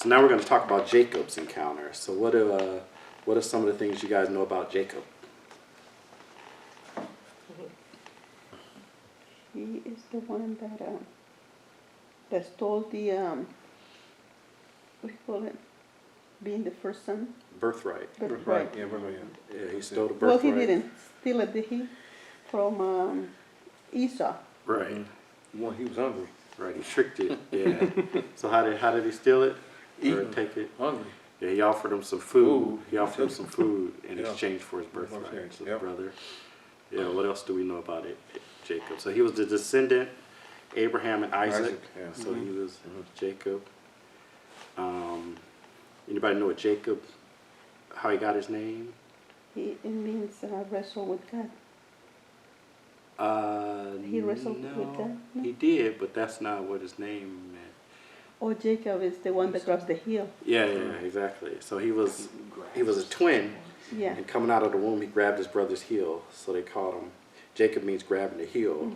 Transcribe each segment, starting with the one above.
So now we're going to talk about Jacob's encounter. So what are some of the things you guys know about Jacob? He is the one that stole the what do you call it? Being the first son. Birthright. Birthright. Yeah, Yeah, he stole the Well, birthright. he didn't steal it, did he? From Esau. Right. Well, he was hungry. Right. He tricked it. Yeah. So how did he steal it? Or Eating. take it? Hungry. Yeah, he offered him some food. Food. He offered him some food in Yeah. exchange for his birthright. Birthright, So yep. brother. Yeah. What else do we know about it, Jacob? So he was the descendant, Abraham and Isaac. Yeah. So he was Jacob. Anybody know what Jacob? How he got his name? It means wrestle with God. He wrestled no, with God? No? He did, but that's not what his name meant. Oh, Jacob is the one that grabs the heel. Yeah, exactly. So he was a twin, Yeah. and coming out of the womb, he grabbed his brother's heel. So they called him. Jacob means grabbing the heel,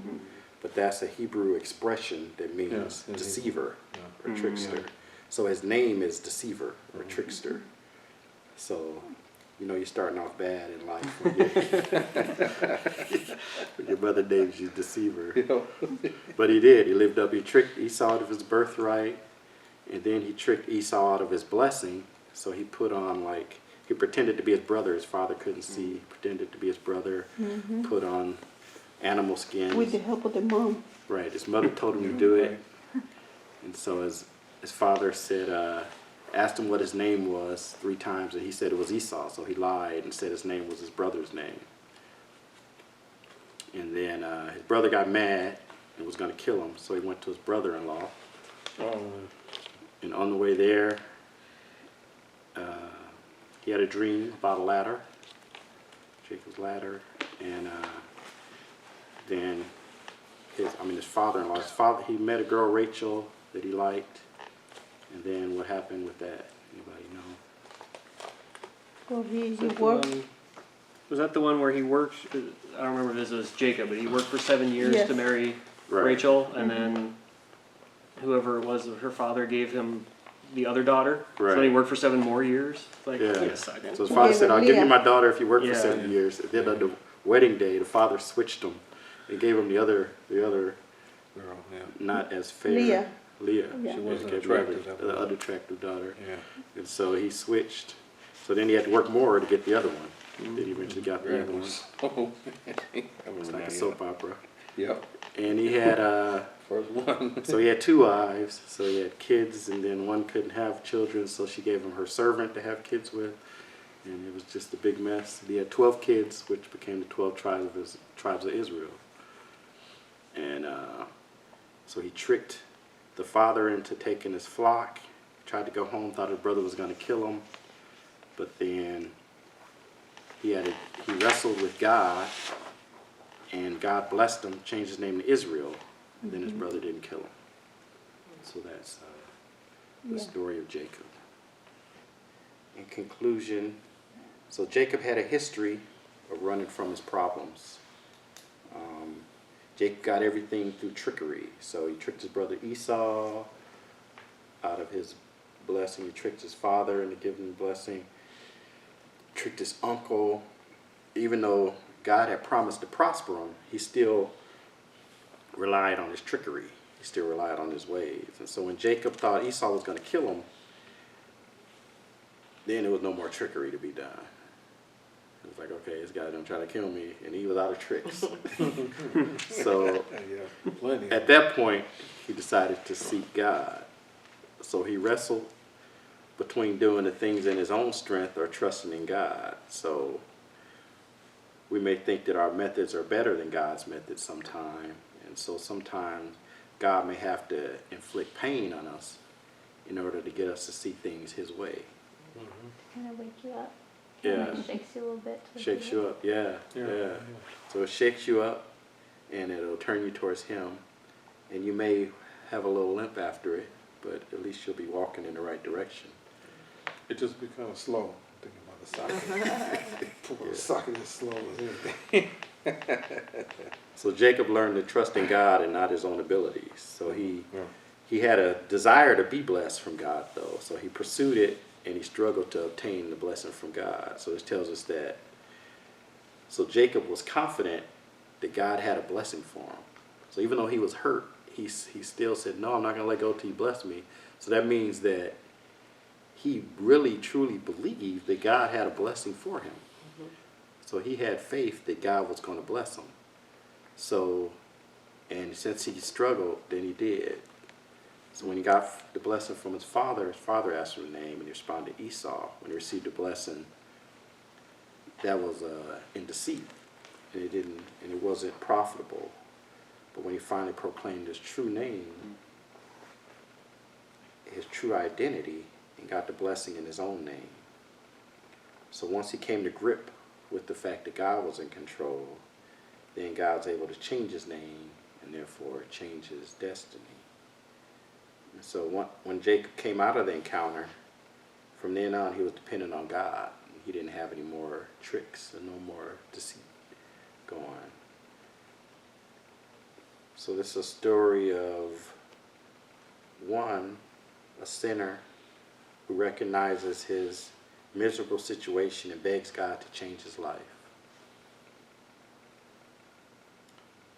but that's a Hebrew expression that means Yeah. deceiver Yeah. or trickster. So his name is deceiver or trickster. So, you're starting off bad in life when your mother names you deceiver. But he did. He lived up. He tricked Esau out of his birthright, and then he tricked Esau out of his blessing. So he put on he pretended to be his brother. His father couldn't see. He pretended to be his brother. Put on animal skins. With the help of the mom. Right. His mother told him to do it, and so his father said, asked him what his name was 3 times, and he said it was Esau. So he lied and said his name was his brother's name. And then his brother got mad and was going to kill him, so he went to his brother-in-law. And on the way there, he had a dream about a ladder, Jacob's ladder, and then his father-in-law, he met a girl, Rachel, that he liked. And then what happened with that? Anybody know? Well, he Was that the worked. one- Was that the one where he worked? I don't remember if it was Jacob, but he worked for 7 years Yes. to marry Right. Rachel, and then whoever it was, her father gave him the other daughter. So then he Right. worked for 7 more years. Like, Yeah. wait a second. So his father said, I'll give you Leah. my daughter if you work for Yeah. 7 years. And then on the wedding day, the father switched them and gave him the other Girl, yeah. not as fair. Leah. Leah. Yeah. She wasn't Gave attractive. the unattractive daughter. Yeah. And so he switched. So then he had to work more to get the other one. Then he eventually got the other one. Oh. It's like a soap opera. Yep. And he had First one. so he had 2 wives, so he had kids, and then one couldn't have children, so she gave him her servant to have kids with, and it was just a big mess. He had 12 kids, which became the 12 tribes of Israel. And so he tricked the father into taking his flock, tried to go home, thought his brother was going to kill him, but then he wrestled with God, and God blessed him, changed his name to Israel, and then his brother didn't kill him. So that's the Yeah. story of Jacob. In conclusion, so Jacob had a history of running from his problems. Jacob got everything through trickery. So he tricked his brother Esau out of his blessing. He tricked his father into giving him a blessing. Tricked his uncle. Even though God had promised to prosper him, he still relied on his trickery. He still relied on his ways. And so when Jacob thought Esau was going to kill him, then there was no more trickery to be done. It was like, okay, this guy's going to try to kill me, and he was out of tricks. So Yeah. Plenty. at that point, he decided to seek God. So he wrestled between doing the things in his own strength or trusting in God. So we may think that our methods are better than God's methods sometime. And so sometimes God may have to inflict pain on us in order to get us to see things his way. Kind of wake you up. Yeah. Kind of shakes you a little bit. Shakes you up, yeah. So it shakes you up, and it'll turn you towards him. And you may have a little limp after it, but at least you'll be walking in the right direction. It just becomes slow. I'm thinking about the socket. The socket is slow as anything. So Jacob learned to trust in God and not his own abilities. So he he had a desire to be blessed from God, though. So he pursued it, and he struggled to obtain the blessing from God. So this tells us that. So Jacob was confident that God had a blessing for him. So even though he was hurt, he still said, no, I'm not going to let go till you bless me. So that means that he really, truly believed that God had a blessing for him. So he had faith that God was going to bless him. So, and since he struggled, then he did. So when he got the blessing from his father asked him the name, and he responded Esau. When he received the blessing, that was in deceit, and it wasn't profitable. But when he finally proclaimed his true name, his true identity, and got the blessing in his own name. So once he came to grip with the fact that God was in control, then God's able to change his name and therefore change his destiny. And so when Jacob came out of the encounter, from then on he was dependent on God. He didn't have any more tricks and no more deceit going. So this is a story of one, a sinner who recognizes his miserable situation and begs God to change his life.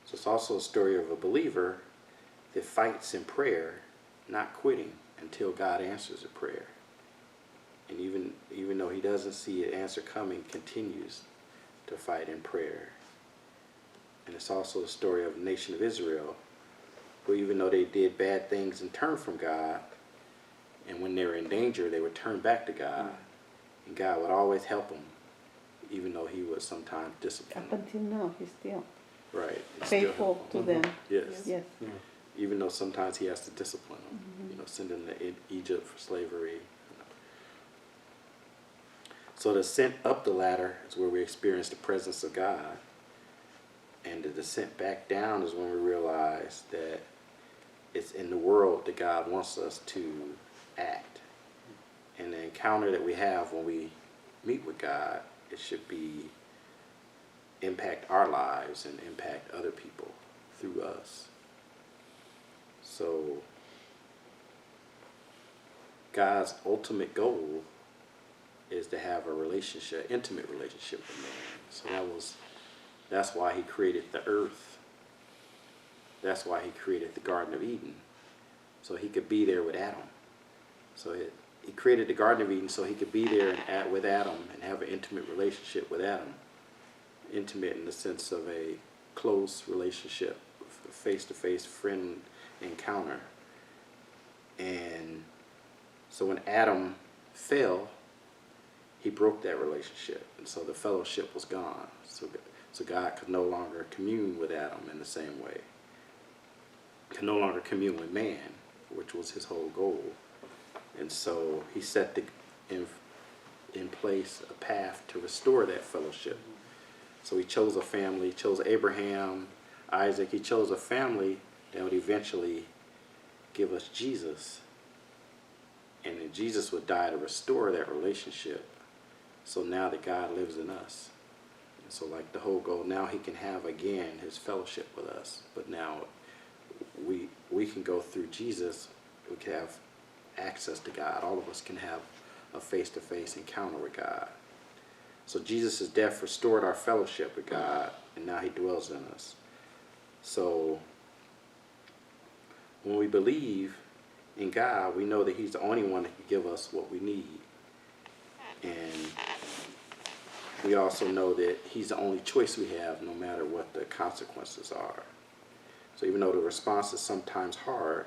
So it's also a story of a believer that fights in prayer, not quitting until God answers a prayer. And even though he doesn't see an answer coming, continues to fight in prayer. And it's also the story of the nation of Israel, who even though they did bad things and turned from God, and when they were in danger, they would turn back to God. And God would always help them, even though he would sometimes discipline Up them. until now, he's still Right. He's still faithful helpful. to them. Yes. Yes. Yeah. Even though sometimes he has to discipline them, send them to Egypt for slavery. So the ascent up the ladder is where we experience the presence of God. And the descent back down is when we realize that it's in the world that God wants us to act. And the encounter that we have when we meet with God, it should impact our lives and impact other people through us. So God's ultimate goal is to have a relationship, intimate relationship with man. So that's why he created the earth. That's why he created the Garden of Eden, so he could be there with Adam. So he created the Garden of Eden so he could be there with Adam and have an intimate relationship with Adam. Intimate in the sense of a close relationship, face-to-face friend encounter. And so when Adam fell, he broke that relationship, and so the fellowship was gone. So God could no longer commune with Adam in the same way. Could no longer commune with man, which was his whole goal. And so he set in place a path to restore that fellowship. So he chose a family, chose Abraham, Isaac. He chose a family that would eventually give us Jesus. And then Jesus would die to restore that relationship. So now that God lives in us. And so like the whole goal, now he can have again his fellowship with us. But now we can go through Jesus. We can have access to God. All of us can have a face-to-face encounter with God. So Jesus' death restored our fellowship with God, and now he dwells in us. So when we believe in God, we know that he's the only one that can give us what we need. And we also know that he's the only choice we have, no matter what the consequences are. So even though the response is sometimes hard,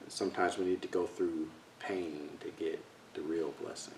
sometimes we need to go through pain to get the real blessing.